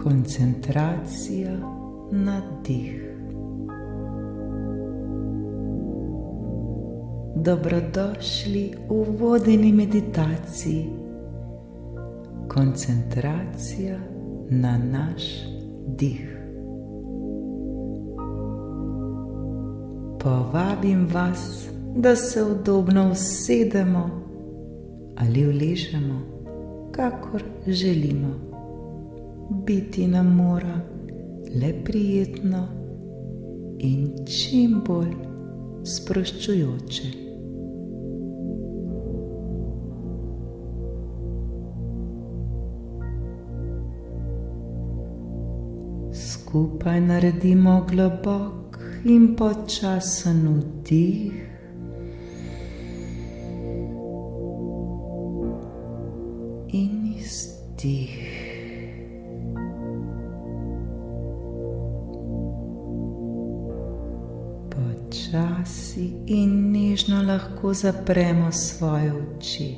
Koncentracija na dih. Dobrodošli v vodeni meditaciji. Koncentracija na naš dih. Povabim vas, da se udobno usedemo ali uležemo, kakor želimo. Biti nam mora le prijetno in čim bolj sproščujoče. Skupaj naredimo globok in počasen vdih in izdih. Počasi in nežno lahko zapremo svoje oči.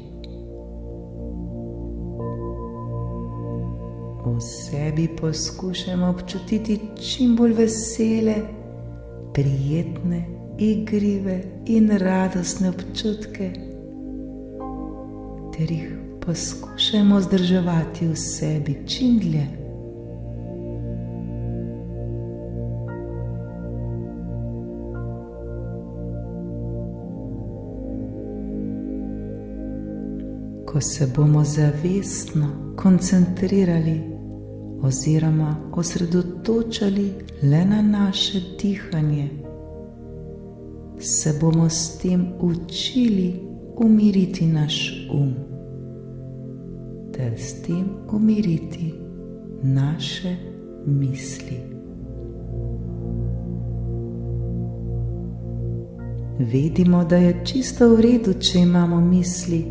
V sebi poskušamo občutiti čim bolj vesele, prijetne, igrive in radostne občutke, ter jih poskušamo vzdrževati v sebi čim dlje. Ko se bomo zavestno koncentrirali oziroma osredotočali le na naše dihanje, se bomo s tem učili umiriti naš ter s tem umiriti naše misli. Vedimo, da je čisto v redu, če imamo misli,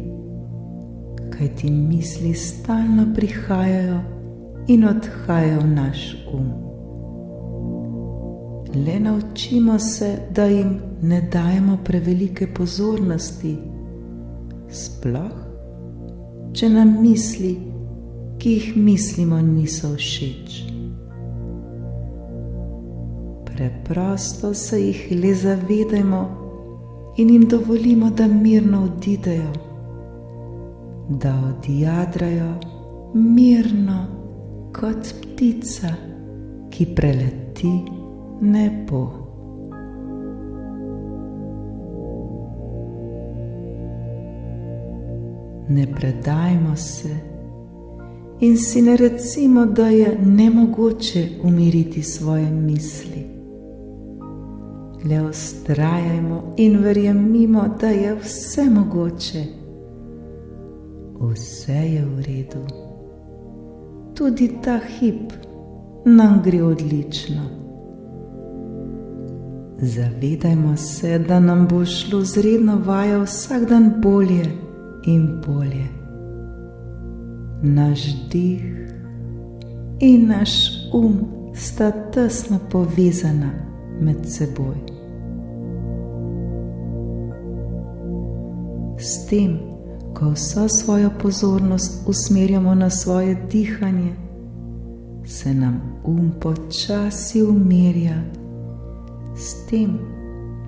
kajti misli stalno prihajajo in odhajajo v naš Le naučimo se, da jim ne dajemo prevelike pozornosti, sploh, če nam misli, ki jih mislimo, niso všeč. Preprosto se jih le zavedajmo in jim dovolimo, da mirno odidejo, da odjadrajo mirno kot ptica, ki preleti nebo. Ne predajmo se in si ne recimo, da je nemogoče umiriti svoje misli. Le vztrajajmo in verjemimo, da je vse mogoče. Vse je v redu. Tudi ta hip nam gre odlično. Zavedajmo se, da nam bo šlo z redno vajo vsak dan bolje in bolje. Naš dih in naš sta tesno povezana med seboj. S tem, ko vso svojo pozornost usmerjamo na svoje dihanje, se nam počasi umirja, s tem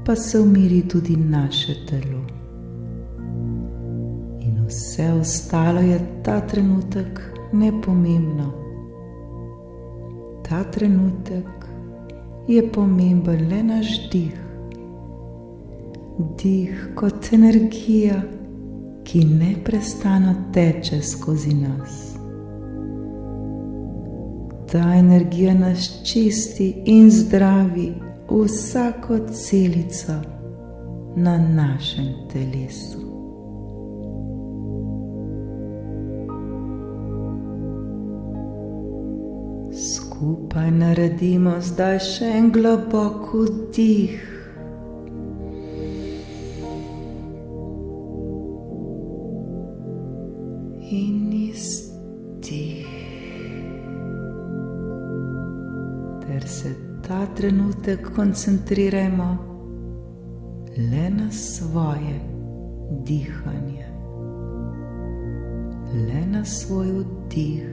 pa se umiri tudi naše telo. In vse ostalo je ta trenutek nepomembno. Ta trenutek je pomemben le naš dih. Dih kot energija, ki neprestano teče skozi nas. Ta energija nas čisti in zdravi vsako celico na našem telesu. Skupaj naredimo zdaj še en globok vdih. In izdih. Ter se ta trenutek koncentrirajmo le na svoje dihanje, le na svoj vdih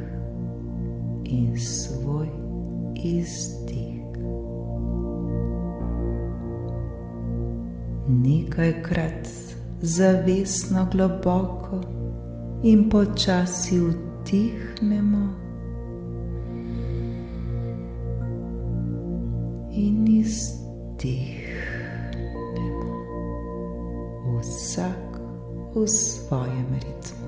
in svoj izdih. Nekajkrat zavestno globoko in počasi vdihnemo in izdihnemo, vsak v svojem ritmu.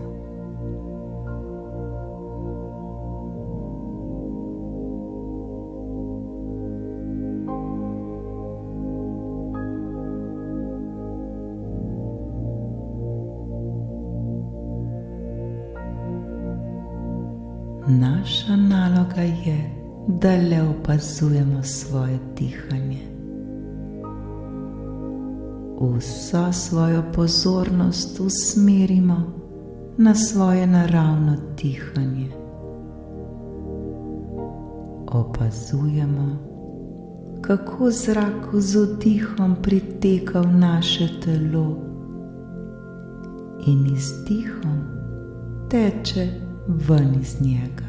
Naša naloga je, da le opazujemo svoje dihanje. Vso svojo pozornost usmerimo na svoje naravno dihanje. Opazujemo, kako zrak z vdihom priteka v naše telo in izdihom teče ven iz njega.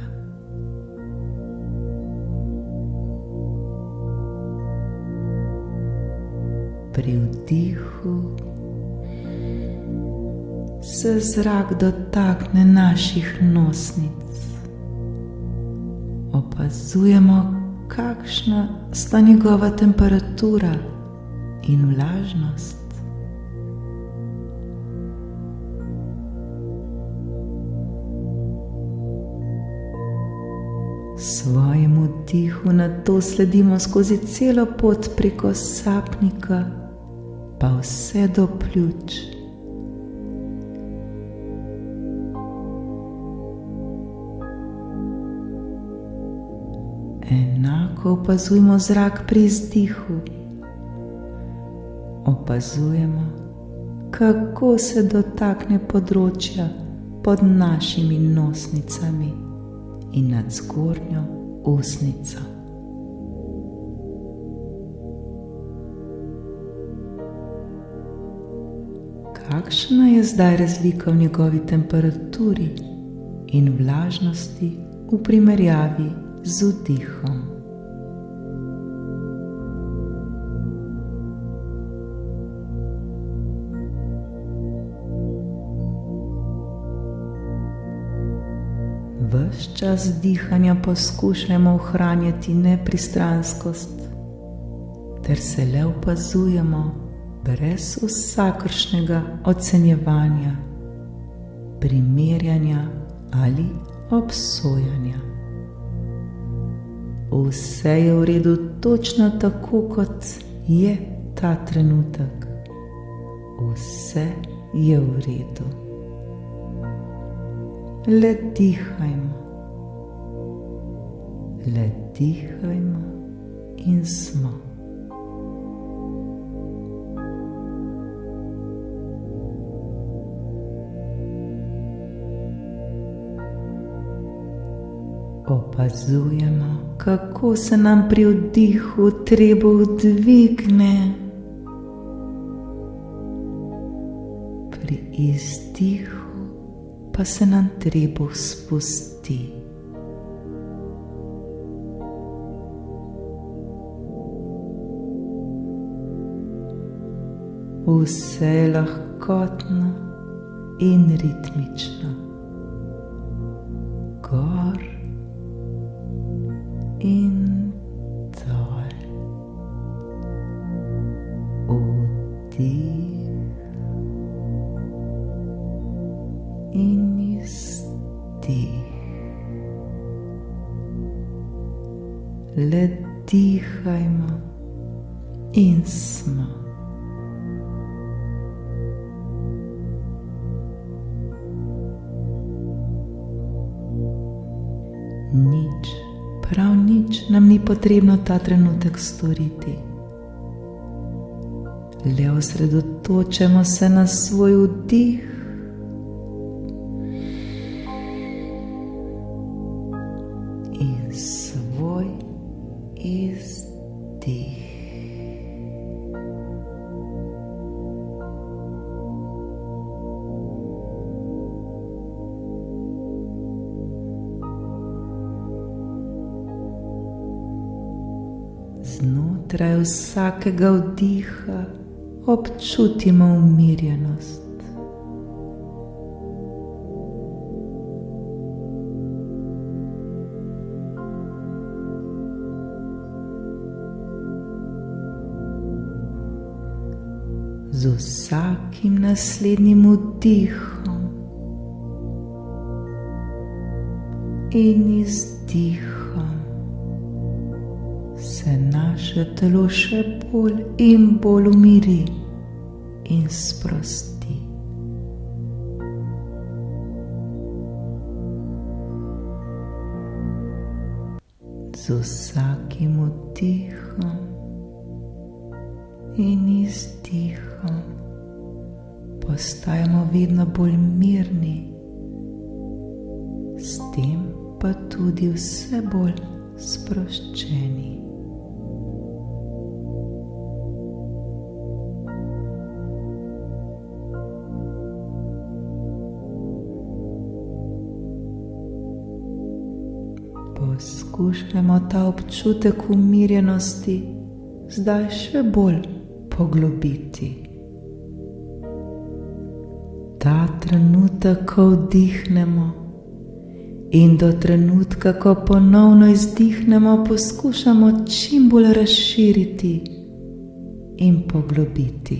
Pri vdihu se zrak dotakne naših nosnic. Opazujemo, kakšna sta njegova temperatura in vlažnost. Svojemu vdihu nato sledimo skozi celo pot preko sapnika pa vse do pljuč. Enako opazujemo zrak pri izdihu. Opazujemo, kako se dotakne področja pod našimi nosnicami in nad zgornjo ustnico. Kakšna je zdaj razlika v njegovi temperaturi in vlažnosti v primerjavi z vdihom? Ves čas dihanja poskušajmo ohranjati nepristranskost ter se le opazujemo brez vsakršnega ocenjevanja, primerjanja ali obsojanja. Vse je v redu točno tako, kot je ta trenutek. Vse je v redu. Le dihajmo in smo. Opazujemo, kako se nam pri vdihu trebuh dvigne, pri izdihu pa se nam trebuh spusti. Vse je lahkotno in ritmično, gor in dol, vdih in izdih. Le dihajmo in smo. Nič, prav nič nam ni potrebno ta trenutek storiti. Le osredotočimo se na svoj vdih in svoj izdih. Znotraj vsakega vdiha občutimo umirjenost. Z vsakim naslednjim vdihom in izdihom se naše telo še bolj in bolj umiri in sprosti. Z vsakim vdihom in izdihom postajamo vedno bolj mirni, s tem pa tudi vse bolj sproščeni. Poskušajmo ta občutek umirjenosti zdaj še bolj poglobiti. Ta trenutek, ko vdihnemo, in do trenutka, ko ponovno izdihnemo, poskušamo čim bolj razširiti in poglobiti.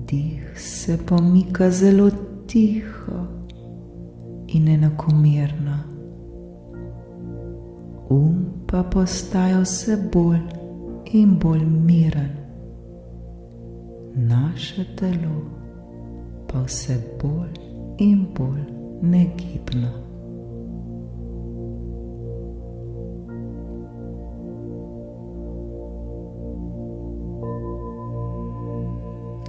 Dih se pomika zelo tiho in enakomerno. Pa postaja vse bolj in bolj miren. Naše telo pa vse bolj in bolj negibno.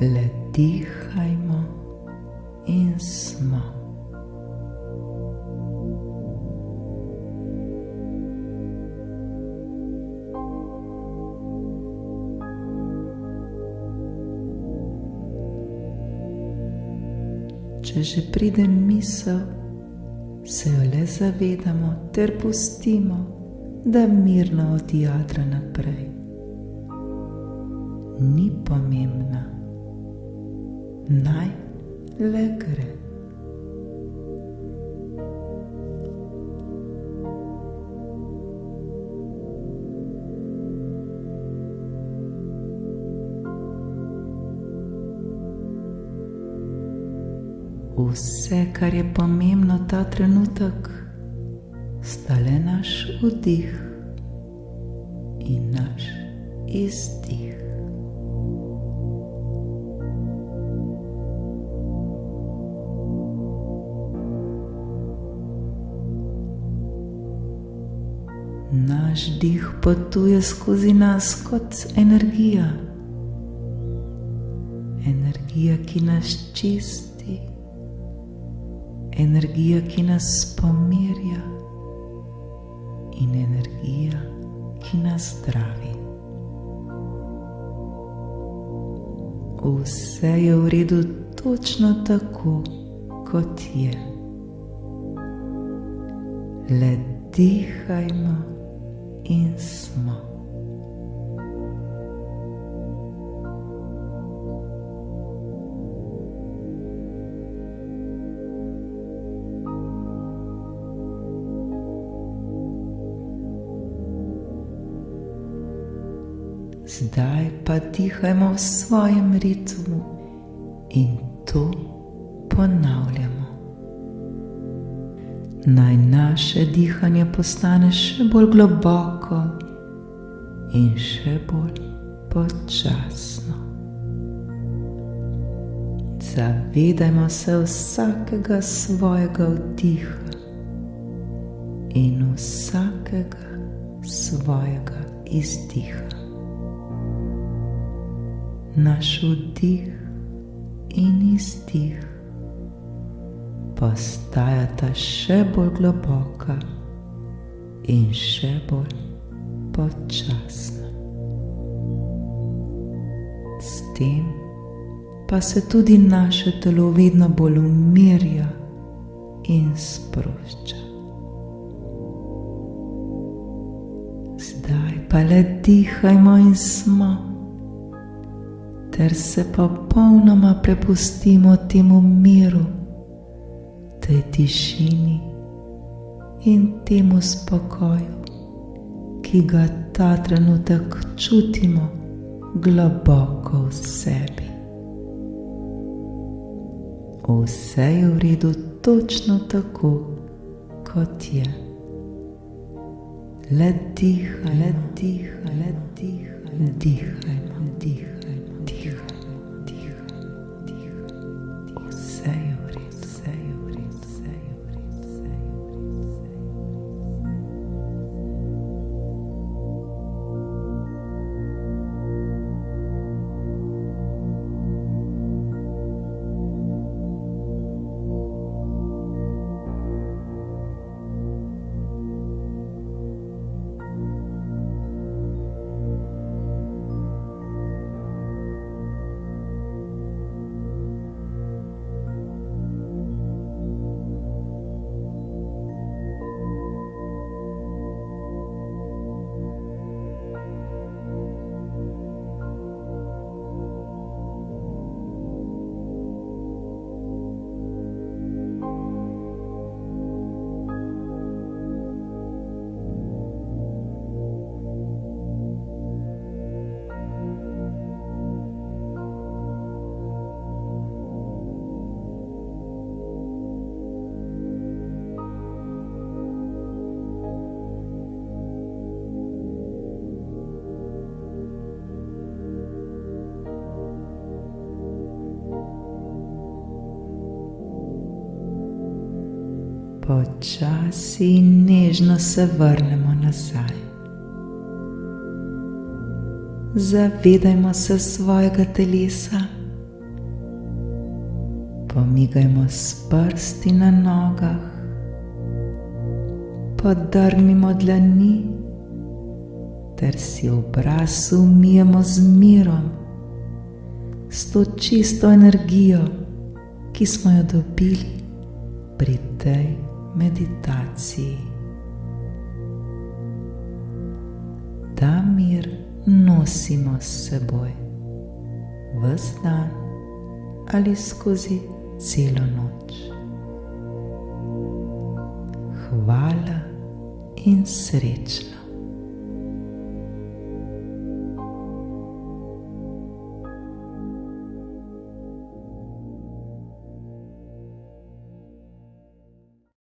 Le dihajmo in smo. Če že pride misel, se jo le zavedamo ter pustimo, da mirno odjadra naprej. Ni pomembna, naj le gre. Vse, kar je pomembno ta trenutek, sta le naš vdih in naš izdih. Naš dih potuje skozi nas kot energija. Energija, ki nas čisti. Energija, ki nas pomirja, in energija, ki nas zdravi. Vse je v redu točno tako, kot je. Le dihajmo in smo. Zdaj pa dihajmo v svojem ritmu in to ponavljamo. Naj naše dihanje postane še bolj globoko in še bolj počasno. Zavedajmo se vsakega svojega vdiha in vsakega svojega izdiha. Naš vdih in izdih postajata še bolj globoka in še bolj počasna. S tem pa se tudi naše telo vedno bolj umirja in sprošča. pa le dihajmo in smo, ter se popolnoma prepustimo temu miru, tej tišini in temu spokoju, ki ga ta trenutek čutimo globoko v sebi. Vse je v redu točno tako, kot je. Le dihajmo, dihajmo, dihajmo. Vse je v redu, vse je v redu, vse je v redu, vse je v redu, vse je v redu. Počasi in nežno se vrnemo nazaj. Zavedajmo se svojega telesa. Pomigajmo s prsti na nogah. Podrgnimo dlani ter si obraz umijemo z mirom, s to čisto energijo, ki smo jo dobili pri tej meditaciji. Ta mir nosimo s seboj ves dan ali skozi celo noč. Hvala in srečno.